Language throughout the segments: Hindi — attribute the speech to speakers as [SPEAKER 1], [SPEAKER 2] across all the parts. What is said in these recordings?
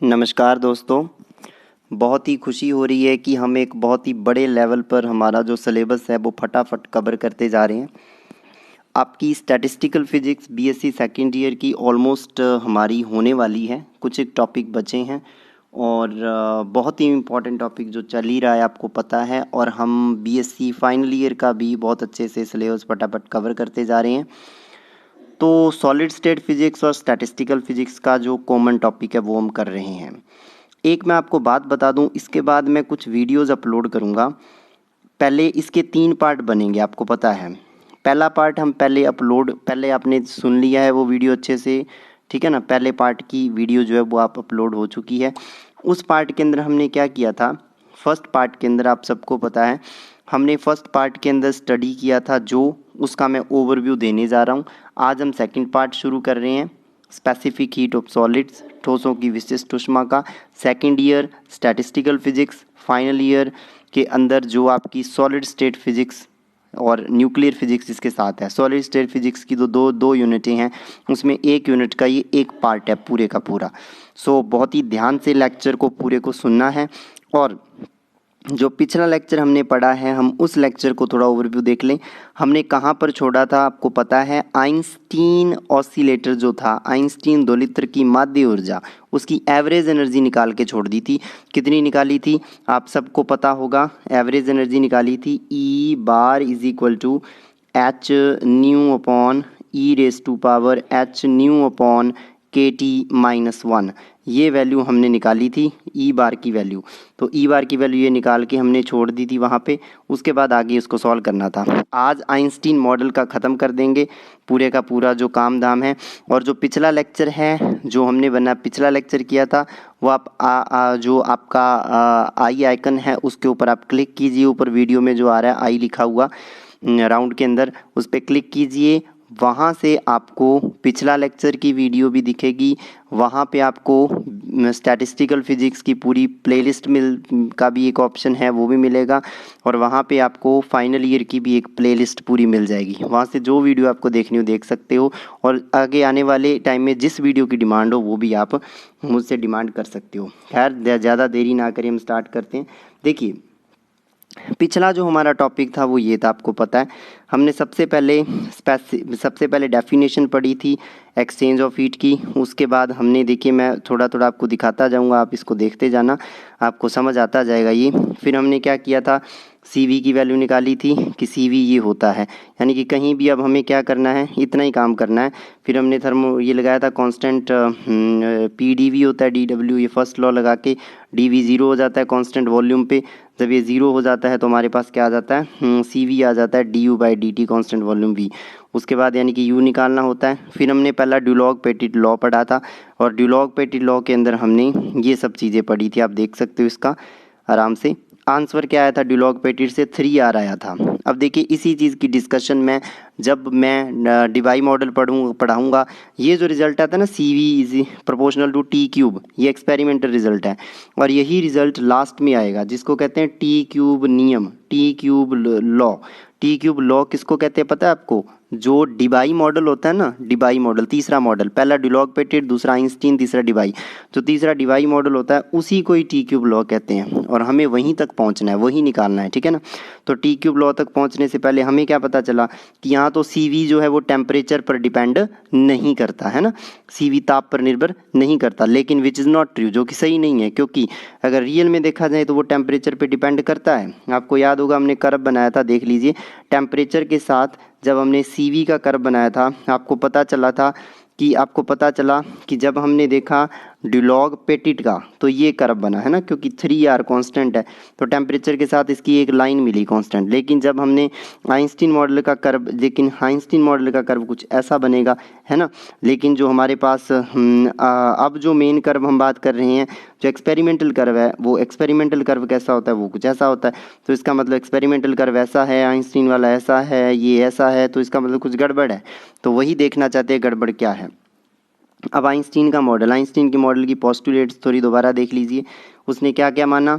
[SPEAKER 1] नमस्कार दोस्तों। बहुत ही खुशी हो रही है कि हम एक बहुत ही बड़े लेवल पर हमारा जो सिलेबस है वो फटाफट कवर करते जा रहे हैं। आपकी statistical physics BSc second year की ऑलमोस्ट हमारी होने वाली है। कुछ एक टॉपिक बचे हैं और बहुत ही इम्पोर्टेंट टॉपिक जो चल ही रहा है आपको पता है, और हम बीएससी फाइनल ईयर का भी बहुत अच्छे से सिलेबस फटाफट कवर करते जा रहे हैं। तो सॉलिड स्टेट फिजिक्स और स्टैटिस्टिकल फिजिक्स का जो कॉमन टॉपिक है वो हम कर रहे हैं। एक मैं आपको बात बता दूं, इसके बाद मैं कुछ वीडियोज़ अपलोड करूंगा। पहले इसके 3 पार्ट बनेंगे, आपको पता है। पहला पार्ट हम पहले आपने सुन लिया है वो वीडियो अच्छे से, ठीक है ना। पहले पार्ट की वीडियो जो है वो आप अपलोड हो चुकी है। उस पार्ट के अंदर हमने क्या किया था, फर्स्ट पार्ट के अंदर आप सबको पता है हमने फर्स्ट पार्ट के अंदर स्टडी किया था, जो उसका मैं ओवरव्यू देने जा रहा हूँ। आज हम सेकंड पार्ट शुरू कर रहे हैं, स्पेसिफिक हीट ऑफ सॉलिड्स, ठोसों की विशिष्ट ऊष्मा का। Second year statistical physics, final year के अंदर जो आपकी सॉलिड स्टेट फिजिक्स और न्यूक्लियर फिजिक्स इसके साथ है। सॉलिड स्टेट फिजिक्स की तो दो यूनिटें हैं, उसमें एक यूनिट का ये एक पार्ट है पूरे का पूरा। सो बहुत ही ध्यान से लेक्चर को पूरे को सुनना है। और जो पिछला लेक्चर हमने पढ़ा है, हम उस लेक्चर को थोड़ा ओवरव्यू देख लें। हमने कहाँ पर छोड़ा था आपको पता है, आइंस्टीन ऑसिलेटर जो था, आइंस्टीन दोलित्र की माध्य ऊर्जा, उसकी एवरेज एनर्जी निकाल के छोड़ दी थी। कितनी निकाली थी आप सबको पता होगा। एवरेज एनर्जी निकाली थी E bar is equal to h nu upon e raise to power h nu upon KT-1। ये वैल्यू हमने निकाली थी ई बार की वैल्यू। तो ई बार की वैल्यू ये निकाल के हमने छोड़ दी थी वहाँ पे। उसके बाद आगे इसको सॉल्व करना था। आज आइंस्टीन मॉडल का ख़त्म कर देंगे पूरे का पूरा जो काम धाम है। और जो पिछला लेक्चर है जो हमने पिछला लेक्चर किया था वो आप जो आपका आई आइकन है उसके ऊपर आप क्लिक कीजिए। ऊपर वीडियो में जो आ रहा है आई लिखा हुआ राउंड के अंदर, उस पर क्लिक कीजिए। वहाँ से आपको पिछला लेक्चर की वीडियो भी दिखेगी। वहाँ पे आपको स्टैटिस्टिकल फिजिक्स की पूरी प्लेलिस्ट का भी एक ऑप्शन है, वो भी मिलेगा। और वहाँ पे आपको फाइनल ईयर की भी एक प्लेलिस्ट पूरी मिल जाएगी। वहाँ से जो वीडियो आपको देखनी हो देख सकते हो। और आगे आने वाले टाइम में जिस वीडियो की डिमांड हो वो भी आप मुझसे डिमांड कर सकते हो। खैर ज़्यादा देरी ना करें, हम स्टार्ट करते हैं। देखिए, पिछला जो हमारा टॉपिक था वो ये था, आपको पता है हमने सबसे पहले डेफिनेशन पढ़ी थी एक्सचेंज ऑफ हीट की। उसके बाद हमने, देखिए मैं थोड़ा थोड़ा आपको दिखाता जाऊंगा, आप इसको देखते जाना, आपको समझ आता जाएगा ये। फिर हमने क्या किया था, CV की वैल्यू निकाली थी कि CV ये होता है, यानी कि कहीं भी अब हमें क्या करना है, इतना ही काम करना है। फिर हमने ये लगाया था कांस्टेंट PdV होता है DW, ये फर्स्ट लॉ लगा के DV 0 हो जाता है कांस्टेंट वॉल्यूम पे। जब ये 0 हो जाता है तो हमारे पास क्या आ जाता है, CV आ जाता है du/dt कांस्टेंट वॉल्यूम V। उसके बाद यानी कि U निकालना होता है। फिर हमने पहला ड्यूलॉग-पेटिट लॉ पढ़ा था, और ड्यूलॉग-पेटिट लॉ के अंदर हमने ये सब चीज़ें पढ़ी थी, आप देख सकते हो इसका आराम से। आंसर क्या आया था ड्यूलॉग-पेटिट से, 3R आया था। अब देखिए इसी चीज़ की डिस्कशन में जब मैं डिबाई मॉडल पढ़ाऊँगा, ये जो रिजल्ट आता है ना CV is proportional to T³, ये एक्सपेरिमेंटल रिजल्ट है। और यही रिजल्ट लास्ट में आएगा जिसको कहते हैं T³ नियम, T³ लॉ। T³ लॉ किसको कहते हैं पता है आपको, जो डिबाई मॉडल होता है ना, डिबाई मॉडल, तीसरा मॉडल, पहला ड्यूलॉग-पेटिट, दूसरा आइंस्टीन, तीसरा डिबाई, जो तीसरा डिबाई मॉडल होता है उसी को ही T³ लॉ कहते हैं। और हमें वहीं तक पहुंचना है, वही निकालना है, ठीक है ना। तो T³ लॉ तक पहुंचने से पहले हमें क्या पता चला कि यहाँ तो CV जो है वो टेम्परेचर पर डिपेंड नहीं करता है ना, CV ताप पर निर्भर नहीं करता। लेकिन विच इज़ नॉट ट्रू, जो कि सही नहीं है, क्योंकि अगर रियल में देखा जाए तो वो टेम्परेचर पे डिपेंड करता है। आपको याद होगा हमने कर्व बनाया था, देख लीजिए, टेम्परेचर के साथ जब हमने CV का कर्व बनाया था, आपको पता चला कि जब हमने देखा ड्यूलॉग-पेटिट का तो ये कर्व बना है ना, क्योंकि 3R कांस्टेंट है, तो टेम्परेचर के साथ इसकी एक लाइन मिली कांस्टेंट। लेकिन जब हमने आइंस्टीन मॉडल का कर्व कुछ ऐसा बनेगा, है ना। लेकिन जो हमारे पास अब जो मेन कर्व हम बात कर रहे हैं, जो एक्सपेरिमेंटल कर्व है, वो एक्सपेरिमेंटल कर्व कैसा होता है, वो कुछ ऐसा होता है। तो इसका मतलब एक्सपेरिमेंटल कर्व ऐसा है, आइंस्टीन वाला ऐसा है, ये ऐसा है, तो इसका मतलब कुछ गड़बड़ है। तो वही देखना चाहते हैं गड़बड़ क्या है। अब आइंस्टीन की मॉडल की पोस्टुलेट्स थोड़ी दोबारा देख लीजिए। उसने क्या क्या माना,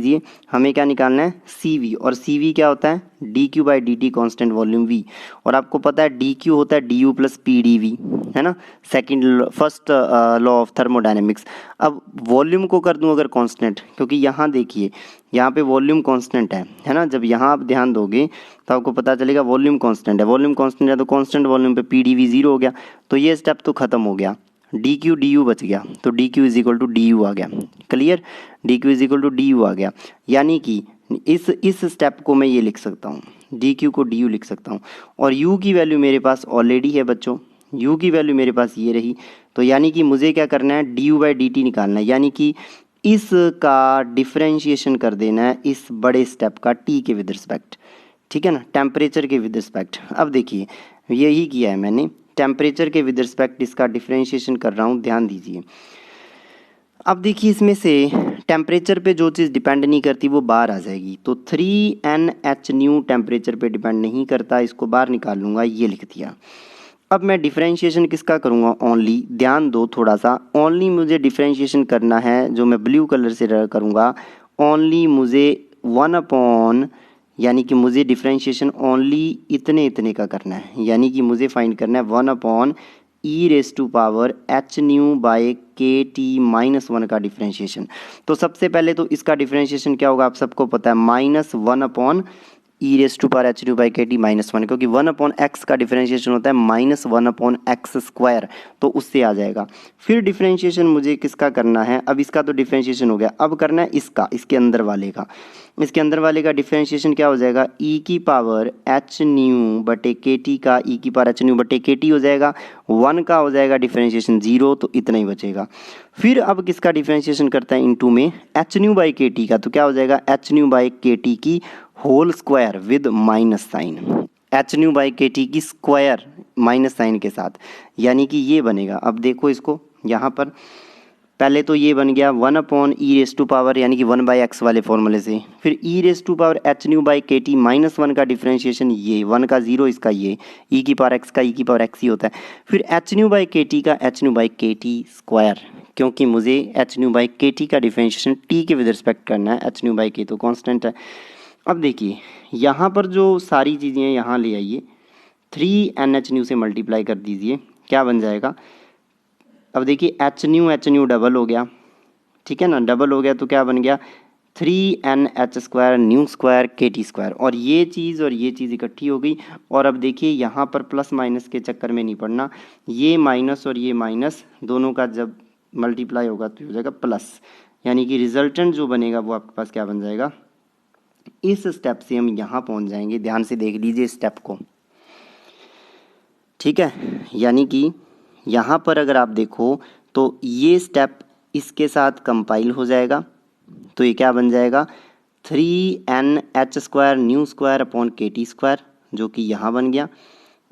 [SPEAKER 1] लीजिए, हमें क्या निकालना है, सी वी, और सी वी क्या होता है, d q by d t constant volume V, और आपको पता है डी क्यू होता है d u plus p d v, है ना, फर्स्ट लॉ ऑफ थर्मोडायनेमिक्स। अब वॉल्यूम को कर दूं अगर कांस्टेंट, क्योंकि यहाँ देखिए यहाँ पे वॉल्यूम कांस्टेंट है ना, जब यहाँ आप ध्यान दोगे तो आपको पता चलेगा वॉल्यूम कांस्टेंट है, वॉल्यूम कांस्टेंट है तो कांस्टेंट वॉल्यूम पे पी डी वी जीरो हो गया, तो ये स्टेप तो खत्म हो गया, डी क्यू डी यू बच गया, तो D Q is equal to D U आ गया। Clear, D Q is equal to D U आ गया, यानी कि इस स्टेप को मैं ये लिख सकता हूँ, डी क्यू को डी यू लिख सकता हूँ। और यू की वैल्यू मेरे पास ऑलरेडी है बच्चों, यू की वैल्यू मेरे पास ये रही, तो यानी कि मुझे क्या करना है, d you by d T निकालना है, यानी कि इसका डिफ्रेंशिएशन कर देना है इस बड़े स्टेप का टी के विद रिस्पेक्ट, ठीक है ना, टेम्परेचर के विद रिस्पेक्ट। अब देखिए यही किया है मैंने, टेम्परेचर के विद रिस्पेक्ट इसका डिफ्रेंशिएशन कर रहा हूँ, ध्यान दीजिए। अब देखिए इसमें से टेम्परेचर पे जो चीज़ डिपेंड नहीं करती वो बाहर आ जाएगी, तो 3NH न्यू टेम्परेचर पे डिपेंड नहीं करता, इसको बाहर निकाल लूँगा, ये लिख दिया। अब मैं डिफरेंशिएशन किसका करूँगा, ओनली, ध्यान दो थोड़ा सा, ओनली मुझे डिफरेंशिएशन करना है, जो मैं ब्लू कलर से करूँगा, ओनली मुझे 1/, यानी कि मुझे डिफरेंशिएशन ओनली इतने का करना है, यानी कि मुझे फाइंड करना है 1/e⁻h न्यू बाय KT-1 का डिफरेंशिएशन। तो सबसे पहले तो इसका डिफरेंशिएशन क्या होगा, आप सबको पता है, -1/e⁻h न्यू बाई KT-1, क्योंकि 1/x का डिफरेंशिएशन होता है -1/x², तो उससे आ जाएगा। फिर डिफरेंशिएशन मुझे किसका करना है, अब इसका तो डिफरेंशिएशन हो गया, अब करना है इसका, इसके अंदर वाले का। इसके अंदर वाले का डिफरेंशिएशन क्या हो जाएगा, e⁻h न्यू बटे KT का e⁻h न्यू बटे KT हो जाएगा, 1 का हो जाएगा डिफरेंशिएशन 0, तो इतना ही बचेगा। फिर अब किसका डिफरेंशिएशन करता है, इनटू में h न्यू बाई KT का, तो क्या हो जाएगा, h न्यू बाई KT की whole square with minus sign, h nu by KT की स्क्वायर माइनस साइन के साथ, यानी कि ये बनेगा। अब देखो इसको यहाँ पर, पहले तो ये बन गया 1/e⁻, यानी कि 1/x वाले फॉर्मूले से, फिर e⁻h न्यू बाई KT-1 का डिफरेंशिएशन, ये 1 का 0, इसका ये e⁻x का e⁻x ही होता है, फिर h न्यू बाई KT का h nu by KT square, क्योंकि मुझे h न्यू बाई KT का डिफरेंशिएशन t के विद रिस्पेक्ट करना है, h न्यू बाई K तो कांस्टेंट है। अब देखिए यहाँ पर जो सारी चीज़ें हैं यहाँ ले आइए, 3NH न्यू से मल्टीप्लाई कर दीजिए, क्या बन जाएगा, अब देखिए h न्यू डबल हो गया, ठीक है ना, डबल हो गया तो क्या बन गया, 3NH² न्यू स्क्वायर KT², और ये चीज़ इकट्ठी हो गई। और अब देखिए यहाँ पर प्लस माइनस के चक्कर में नहीं पड़ना, ये माइनस और ये माइनस दोनों का जब मल्टीप्लाई होगा तो हो जाएगा प्लस, यानी कि रिजल्टेंट जो बनेगा वो आपके पास क्या बन जाएगा, इस स्टेप से हम यहाँ पहुँच जाएंगे। ध्यान से देख लीजिए स्टेप को, ठीक है, यानी कि यहाँ पर अगर आप देखो तो ये स्टेप इसके साथ कंपाइल हो जाएगा, तो ये क्या बन जाएगा, 3NH² new square upon KT², जो कि यहाँ बन गया,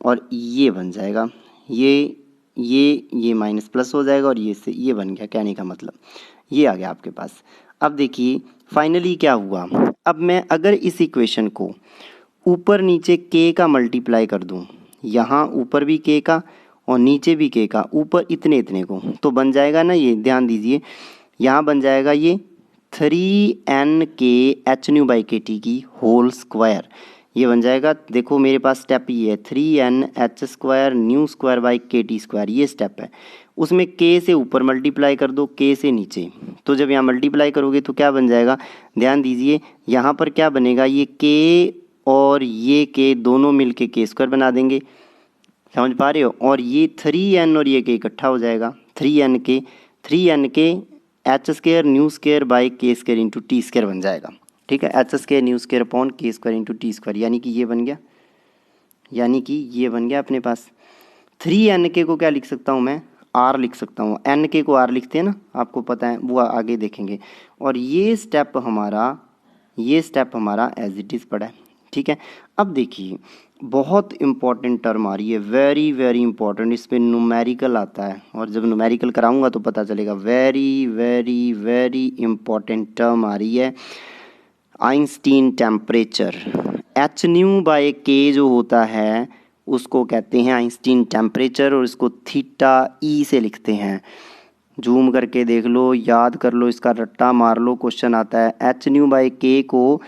[SPEAKER 1] और ये बन जाएगा, ये माइनस प्लस हो जाएगा, और ये से ये बन गया, कहने का मतलब ये आ गया आपके पास। अब देखिए फाइनली क्या हुआ, अब मैं अगर इस इक्वेशन को ऊपर नीचे k का मल्टीप्लाई कर दूं, यहाँ ऊपर भी k का और नीचे भी k का, ऊपर इतने को, तो बन जाएगा ना, ये ध्यान दीजिए, यहाँ बन जाएगा ये 3NH न्यू बाई KT की होल स्क्वायर, ये बन जाएगा। देखो मेरे पास स्टेप ये है 3NH² new square by KT², ये स्टेप है, उसमें k से ऊपर मल्टीप्लाई कर दो, k से नीचे, तो जब यहाँ मल्टीप्लाई करोगे तो क्या बन जाएगा, ध्यान दीजिए यहाँ पर क्या बनेगा, ये k और ये k दोनों मिलके k² बना देंगे, समझ पा रहे हो, और ये 3n और ये k इकट्ठा हो जाएगा, 3n के h² new square by k² into t² बन जाएगा, ठीक है, h² new square upon k² into t², यानी कि ये बन गया, अपने पास 3nk को क्या लिख सकता हूँ मैं, r लिख सकता हूँ, nk को r लिखते हैं ना, आपको पता है, वो आगे देखेंगे। और ये स्टेप हमारा एज इट इज़ पड़ा है, ठीक है। अब देखिए बहुत इम्पॉर्टेंट टर्म आ रही है, वेरी वेरी इंपॉर्टेंट, इस पर न्यूमेरिकल आता है, और जब न्यूमेरिकल कराऊंगा तो पता चलेगा, very very very important term आ रही है, Einstein temperature. h nu by k जो होता है उसको कहते हैं आइंस्टीन टेम्परेचर, और इसको थीटा ई से लिखते हैं, जूम करके देख लो, याद कर लो, इसका रट्टा मार लो, क्वेश्चन आता है। h न्यू बाय k को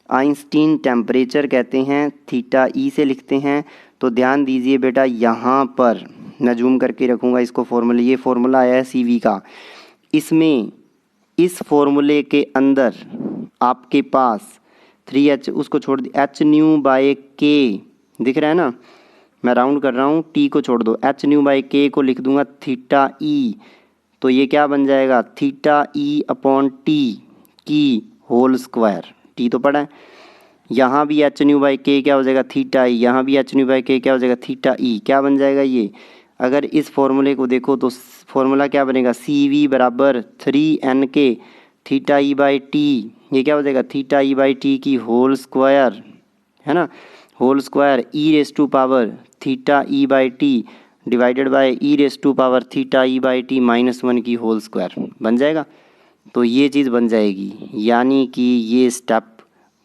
[SPEAKER 1] आइंस्टीन टेम्परेचर कहते हैं, थीटा ई से लिखते हैं। तो ध्यान दीजिए बेटा, यहाँ पर मैं जूम करके रखूँगा इसको, फॉर्मूला, ये फॉर्मूला आया है CV का, इसमें इस फॉर्मूले के अंदर आपके पास 3h, उसको छोड़ दी, h न्यू बाय k दिख रहा है ना, मैं राउंड कर रहा हूँ, टी को छोड़ दो, एच न्यू बाई के को लिख दूंगा थीटा ई, तो ये क्या बन जाएगा थीटा ई अपॉन टी की होल स्क्वायर, टी तो पड़ा है। यहाँ भी एच न्यू बाई के क्या हो जाएगा थीटा ई, यहाँ भी एच न्यू बाई के क्या हो जाएगा थीटा ई, क्या बन जाएगा ये। अगर इस फॉर्मूले को देखो तो फॉर्मूला क्या बनेगा सी वी बराबर 3 n के थीटा ई बाई टी, ये क्या हो जाएगा थीटा ई बाई टी की होल स्क्वायर, है ना, whole square e raise to power theta E by t divided by e raise to power theta E by t -1 की होल स्क्वायर बन जाएगा। तो ये चीज़ बन जाएगी, यानी कि ये स्टेप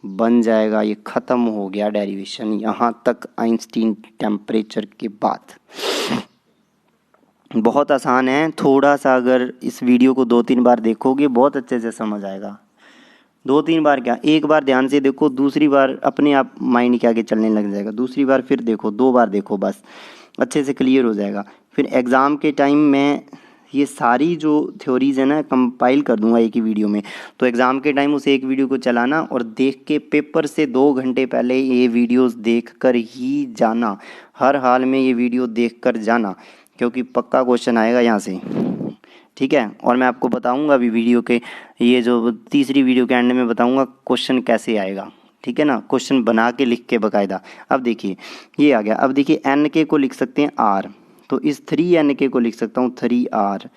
[SPEAKER 1] बन जाएगा, ये ख़त्म हो गया डेरिवेशन यहाँ तक आइंस्टीन टेम्परेचर के बाद। बहुत आसान है, थोड़ा सा अगर इस वीडियो को 2-3 बार देखोगे बहुत अच्छे से समझ आएगा। 2-3 बार क्या, एक बार ध्यान से देखो, दूसरी बार अपने आप माइंड के आगे चलने लग जाएगा, दूसरी बार फिर देखो, 2 बार देखो, बस अच्छे से क्लियर हो जाएगा। फिर एग्ज़ाम के टाइम मैं ये सारी जो थ्योरीज़ है ना कंपाइल कर दूंगा एक ही वीडियो में, तो एग्ज़ाम के टाइम उस एक वीडियो को चलाना और देख के पेपर से 2 घंटे पहले ये वीडियोस देखकर ही जाना, हर हाल में ये वीडियो देखकर जाना, क्योंकि पक्का क्वेश्चन आएगा यहाँ से, ठीक है। और मैं आपको बताऊंगा अभी वीडियो के, ये जो तीसरी वीडियो के एंड में बताऊंगा क्वेश्चन कैसे आएगा, ठीक है ना, क्वेश्चन बना के लिख के बकायदा। अब देखिए ये आ गया, अब देखिए एन के को लिख सकते हैं आर, तो इस 3 n के को लिख सकता हूँ 3r,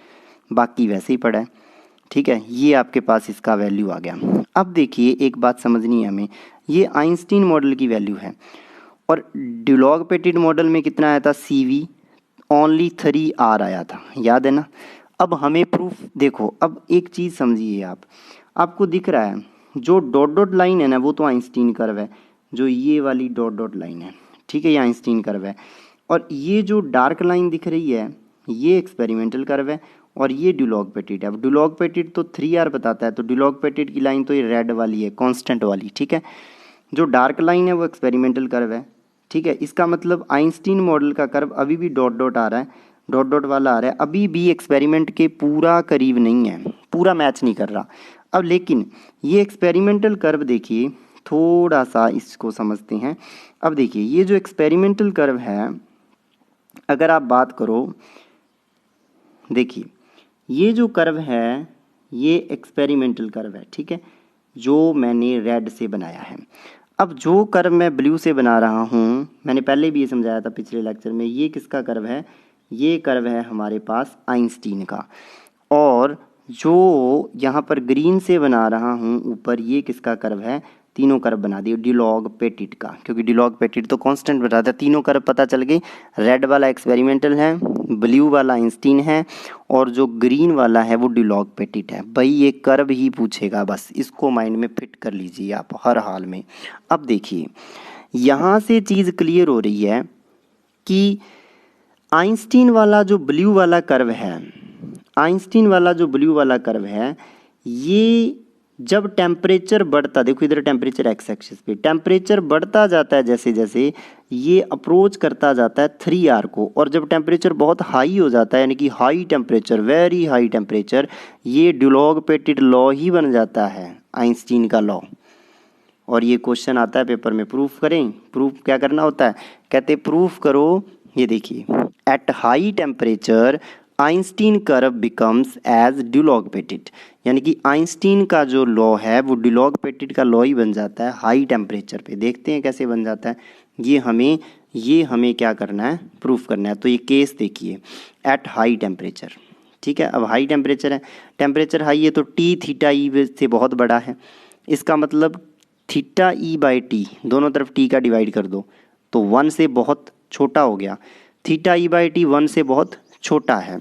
[SPEAKER 1] बाकी वैसे ही पड़ा है, ठीक है। ये आपके पास इसका वैल्यू आ गया। अब देखिए एक बात समझनी है हमें, ये आइंस्टीन मॉडल की वैल्यू है और डिलॉग पेटिट मॉडल में कितना आया था CV ओनली 3r आया था, याद है ना। अब हमें प्रूफ देखो, अब एक चीज़ समझिए आप, आपको दिख रहा है जो डॉट डॉट लाइन है ना वो तो आइंस्टीन कर्व है, जो ये वाली डॉट डॉट लाइन है, ठीक है, ये आइंस्टीन कर्व है, और ये जो डार्क लाइन दिख रही है ये एक्सपेरिमेंटल कर्व है और ये डिलॉग पेटिट है। अब डिलॉग पेटिट तो 3r बताता है, तो डिलॉग पेटिट की लाइन तो ये रेड वाली है कांस्टेंट वाली, ठीक है। जो डार्क लाइन है वो एक्सपेरिमेंटल कर्व है, ठीक है। इसका मतलब आइंस्टीन मॉडल का कर्व अभी भी डॉट डॉट आ रहा है, डॉट डॉट वाला आ रहा है, अभी भी एक्सपेरिमेंट के पूरा करीब नहीं है, पूरा मैच नहीं कर रहा। अब लेकिन ये एक्सपेरिमेंटल कर्व देखिए, थोड़ा सा इसको समझते हैं। अब देखिए ये जो एक्सपेरिमेंटल कर्व है, अगर आप बात करो, देखिए ये जो कर्व है ये एक्सपेरिमेंटल कर्व है, ठीक है, जो मैंने रेड से बनाया है। अब जो कर्व मैं ब्लू से बना रहा हूँ, मैंने पहले भी ये समझाया था पिछले लेक्चर में, ये किसका कर्व है, ये कर्व है हमारे पास आइंस्टीन का। और जो यहाँ पर ग्रीन से बना रहा हूँ ऊपर, ये किसका कर्व है, तीनों कर्व बना दिए डिलॉग पेटिट का, क्योंकि डिलॉग पेटिट तो कांस्टेंट बताता है। तीनों कर्व पता चल गए, रेड वाला एक्सपेरिमेंटल है, ब्लू वाला आइंस्टीन है और जो ग्रीन वाला है वो डिलॉग पेटिट है। भाई ये कर्व ही पूछेगा, बस इसको माइंड में फिट कर लीजिए आप हर हाल में। अब देखिए यहाँ से चीज़ क्लियर हो रही है कि आइंस्टीन वाला जो ब्लू वाला कर्व है, आइंस्टीन वाला जो ब्लू वाला कर्व है, ये जब टेम्परेचर बढ़ता, देखो इधर टेम्परेचर एक्स एक्सिस पे, टेम्परेचर बढ़ता जाता है जैसे जैसे ये अप्रोच करता जाता है 3r को, और जब टेम्परेचर बहुत हाई हो जाता है, यानी कि high temperature, very high temperature, ये डिलॉग पेटिट लॉ ही बन जाता है, आइंस्टीन का लॉ। और ये क्वेश्चन आता है पेपर में, प्रूफ करें, प्रूफ क्या करना होता है, कहते प्रूफ करो, ये देखिए at high temperature Einstein curve becomes as Dulong Petit, यानी कि आइंस्टीन का जो लॉ है वो डिलॉग पेटिट का लॉ ही बन जाता है हाई टेम्परेचर पे। देखते हैं कैसे बन जाता है, ये हमें क्या करना है, प्रूफ करना है। तो ये केस देखिए एट हाई टेम्परेचर, ठीक है। अब हाई टेम्परेचर है, टेम्परेचर हाई है तो टी थीटा ई से बहुत बड़ा है, इसका मतलब थीटा ई बाई टी, दोनों तरफ टी का डिवाइड कर दो तो 1 से बहुत छोटा हो गया, थीटा ई बाई टी 1 से बहुत छोटा है।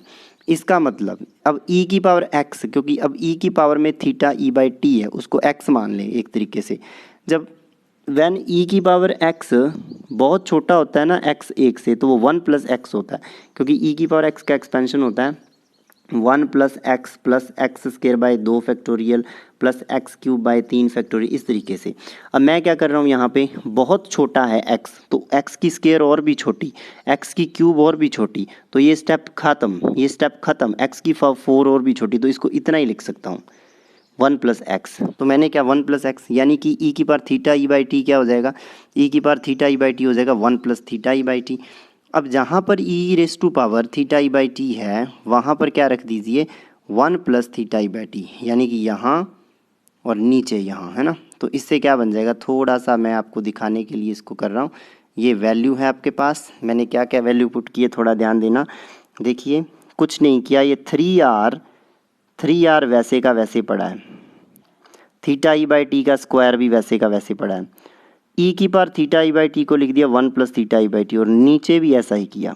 [SPEAKER 1] इसका मतलब अब e की पावर x, क्योंकि अब e की पावर में थीटा ई बाई टी है, उसको x मान लें एक तरीके से। जब व्हेन e की पावर x बहुत छोटा होता है ना x 1 से, तो वो 1 प्लस एक्स होता है, क्योंकि e की पावर x का एक्सपेंशन होता है 1 plus x square by 2 factorial plus x cube by 3 factorial, इस तरीके से। अब मैं क्या कर रहा हूँ, यहाँ पे बहुत छोटा है x, तो x की स्क्वायर और भी छोटी, x की क्यूब और भी छोटी, तो ये स्टेप ख़त्म, ये स्टेप ख़त्म, x की 4 और भी छोटी, तो इसको इतना ही लिख सकता हूँ 1 प्लस एक्स। तो मैंने क्या 1 प्लस एक्स, यानी कि e की power theta E by T क्या हो जाएगा, e की power theta E by T हो जाएगा 1 plus theta E by T. अब जहाँ पर E raise to power theta E by T है वहाँ पर क्या रख दीजिए 1 plus theta E by T, यानी कि यहाँ और नीचे यहाँ, है ना। तो इससे क्या बन जाएगा, थोड़ा सा मैं आपको दिखाने के लिए इसको कर रहा हूँ। ये वैल्यू है आपके पास, मैंने क्या क्या वैल्यू पुट की है थोड़ा ध्यान देना। देखिए कुछ नहीं किया, ये 3r वैसे का वैसे पड़ा है, थीटा ई बाई टी का स्क्वायर भी वैसे का वैसे पड़ा है, ई की power theta E by T को लिख दिया 1 plus theta E by T, और नीचे भी ऐसा ही किया,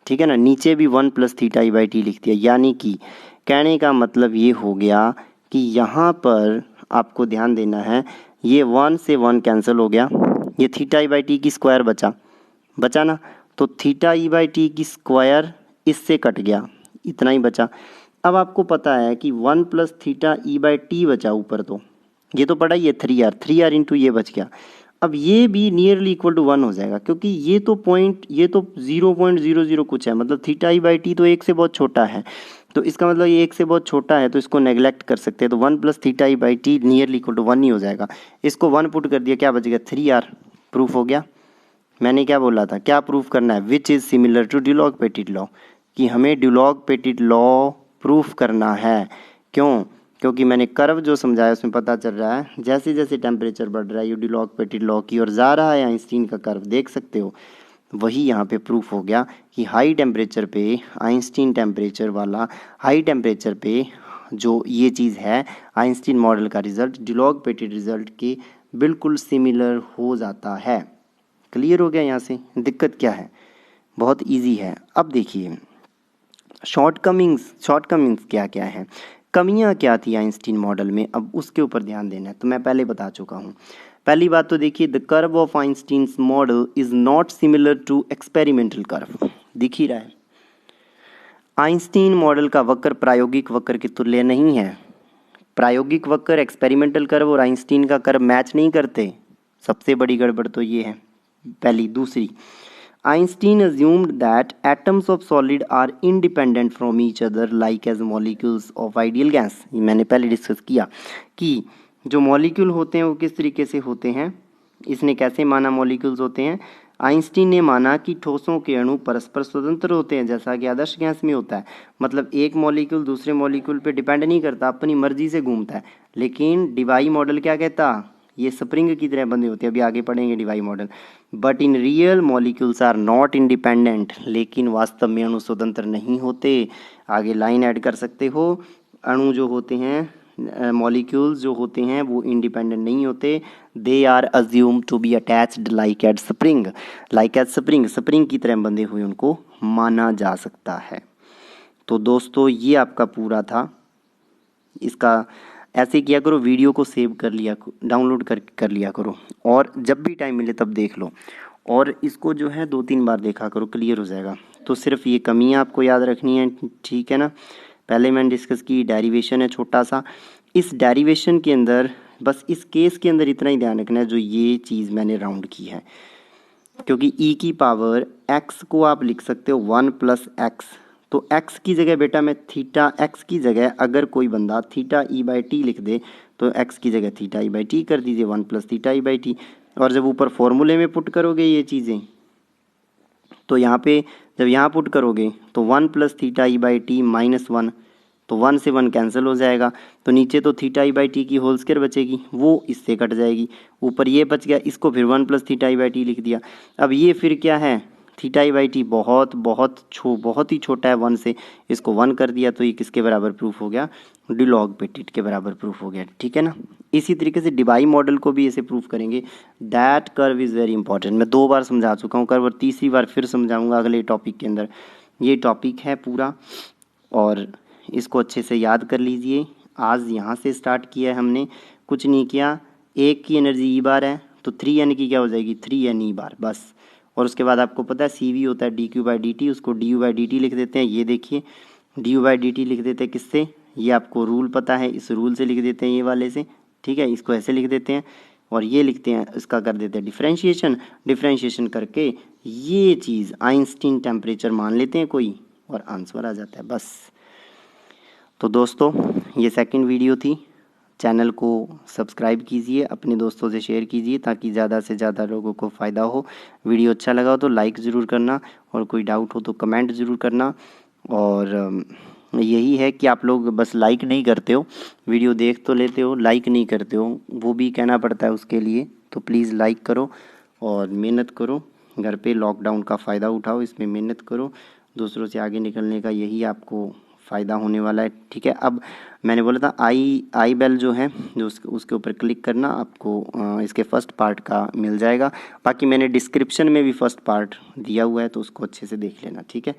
[SPEAKER 1] ठीक है ना, नीचे भी 1 plus theta E by T लिख दिया। यानी कि कहने का मतलब ये हो गया कि यहाँ पर आपको ध्यान देना है, ये 1 से 1 कैंसिल हो गया, ये थीटा ई बाई टी की स्क्वायर बचा ना, तो थीटा ई बाई टी की स्क्वायर इससे कट गया, इतना ही बचा। अब आपको पता है कि 1 plus theta E by T बचा ऊपर, तो ये तो पड़ा ही है 3r इंटू ये बच गया। अब ये भी नियरली इक्वल टू 1 हो जाएगा, क्योंकि ये तो 0.00 कुछ है, मतलब थीटा ई बाई टी तो 1 से बहुत छोटा है, तो इसका मतलब ये 1 से बहुत छोटा है, तो इसको नेग्लेक्ट कर सकते हैं, तो 1 plus theta E by t nearly equal to 1 ही हो जाएगा। इसको 1 पुट कर दिया, क्या बच गया 3r, प्रूफ हो गया। मैंने क्या बोला था, क्या प्रूफ करना है, which is similar to Dulong Petit law, कि हमें डिलॉग-पेटिट लॉ प्रूफ करना है। क्यों, क्योंकि मैंने कर्व जो समझाया उसमें पता चल रहा है जैसे जैसे टेम्परेचर बढ़ रहा है ये डिलॉग-पेटिट लॉ की ओर जा रहा है, आइंस्टीन का कर्व देख सकते हो, वही यहाँ पे प्रूफ हो गया कि हाई टेम्परेचर पे आइंस्टीन टेम्परेचर वाला, हाई टेम्परेचर पे जो ये चीज़ है आइंस्टीन मॉडल का रिजल्ट डिलॉग-पेटिट रिजल्ट के बिल्कुल सिमिलर हो जाता है। क्लियर हो गया यहाँ से, दिक्कत क्या है, बहुत इजी है। अब देखिए शॉर्टकमिंग्स क्या क्या है, कमियाँ क्या थी आइंस्टीन मॉडल में, अब उसके ऊपर ध्यान देना है, तो मैं पहले बता चुका हूँ। पहली बात तो देखिए, the curve of Einstein's model is not similar to experimental curve, दिख ही रहा है। आइंस्टीन मॉडल का वक्र प्रायोगिक वक्र के तुल्य नहीं है। प्रायोगिक वक्र, एक्सपेरिमेंटल कर्व और आइंस्टीन का कर्व मैच नहीं करते, सबसे बड़ी गड़बड़ तो ये है पहली। दूसरी, Einstein assumed that atoms of solid are independent from each other like as molecules of ideal gas। ये मैंने पहले डिस्कस किया कि जो मॉलिक्यूल होते हैं वो किस तरीके से होते हैं, इसने कैसे माना मॉलिक्यूल्स होते हैं। आइंस्टीन ने माना कि ठोसों के अणु परस्पर स्वतंत्र होते हैं, जैसा कि आदर्श गैस में होता है, मतलब एक मॉलिक्यूल दूसरे मॉलिक्यूल पे डिपेंड नहीं करता, अपनी मर्जी से घूमता है। लेकिन डिवाई मॉडल क्या कहता, ये स्प्रिंग की तरह बंधे होते हैं, अभी आगे पढ़ेंगे Debye model. But in real molecules are not independent, लेकिन वास्तव में अणु स्वतंत्र नहीं होते। आगे लाइन ऐड कर सकते हो, अणु जो होते हैं, मॉलिक्यूल्स जो होते हैं वो इंडिपेंडेंट नहीं होते, they are assume to be attached like at spring, spring की तरह बंधे हुए उनको माना जा सकता है। तो दोस्तों ये आपका पूरा था, इसका ऐसे किया करो, वीडियो को सेव कर लिया, डाउनलोड कर लिया करो, और जब भी टाइम मिले तब देख लो, और इसको जो है 2-3 बार देखा करो, क्लियर हो जाएगा। तो सिर्फ ये कमियां आपको याद रखनी है, ठीक है ना। पहले मैंने डिस्कस की डेरिवेशन है छोटा सा, इस डेरिवेशन के अंदर बस इस केस के अंदर इतना ही ध्यान रखना है, जो ये चीज़ मैंने राउंड की है, क्योंकि e की पावर x को आप लिख सकते हो 1 प्लस एक्स, तो x की जगह बेटा मैं थीटा, x की जगह अगर कोई बंदा थीटा ई बाई टी लिख दे तो x की जगह थीटा ई बाई टी कर दीजिए, 1 plus theta E by T. और जब ऊपर फॉर्मूले में पुट करोगे ये चीज़ें, तो यहाँ पे जब यहाँ पुट करोगे तो 1 plus theta E by T minus 1, तो 1 से 1 कैंसिल हो जाएगा, तो नीचे तो थीटा ई बाई टी की होल स्क्वायर बचेगी, वो इससे कट जाएगी, ऊपर ये बच गया, इसको फिर 1 plus theta E by T लिख दिया। अब ये फिर क्या है, थीटा ई बाई टी बहुत ही छोटा है 1 से, इसको 1 कर दिया, तो ये किसके बराबर प्रूफ हो गया, डिलॉग-पेटिट के बराबर प्रूफ हो गया, ठीक है ना। इसी तरीके से डिवाई मॉडल को भी ऐसे प्रूफ करेंगे। That curve is very important, मैं 2 बार समझा चुका हूँ कर्व, और तीसरी बार फिर समझाऊंगा अगले टॉपिक के अंदर। ये टॉपिक है पूरा, और इसको अच्छे से याद कर लीजिए। आज यहाँ से स्टार्ट किया है हमने, कुछ नहीं किया, एक की एनर्जी ई बार है तो 3n की क्या हो जाएगी 3n ई बार, बस। और उसके बाद आपको पता है CV होता है dq बाई dt, उसको du बाई dt लिख देते हैं, ये देखिए du बाई dt लिख देते हैं किससे, ये आपको रूल पता है, इस रूल से लिख देते हैं, ये वाले से, ठीक है, इसको ऐसे लिख देते हैं, और ये लिखते हैं, इसका कर देते हैं डिफ्रेंशिएशन करके ये चीज़ आइंस्टीन टेम्परेचर मान लेते हैं कोई, और आंसर आ जाता है, बस। तो दोस्तों ये सेकंड वीडियो थी, चैनल को सब्सक्राइब कीजिए, अपने दोस्तों से शेयर कीजिए ताकि ज़्यादा से ज़्यादा लोगों को फ़ायदा हो। वीडियो अच्छा लगा हो तो लाइक ज़रूर करना और कोई डाउट हो तो कमेंट ज़रूर करना। और यही है कि आप लोग बस लाइक नहीं करते हो, वीडियो देख तो लेते हो, लाइक नहीं करते हो, वो भी कहना पड़ता है उसके लिए। तो प्लीज़ लाइक करो और मेहनत करो, घर पे लॉकडाउन का फ़ायदा उठाओ, इसमें मेहनत करो, दूसरों से आगे निकलने का यही आपको फ़ायदा होने वाला है। ठीक है, अब मैंने बोला था आई बेल जो है जो उसके ऊपर क्लिक करना, आपको इसके फर्स्ट पार्ट का मिल जाएगा। बाकी मैंने डिस्क्रिप्शन में भी फर्स्ट पार्ट दिया हुआ है तो उसको अच्छे से देख लेना। ठीक है,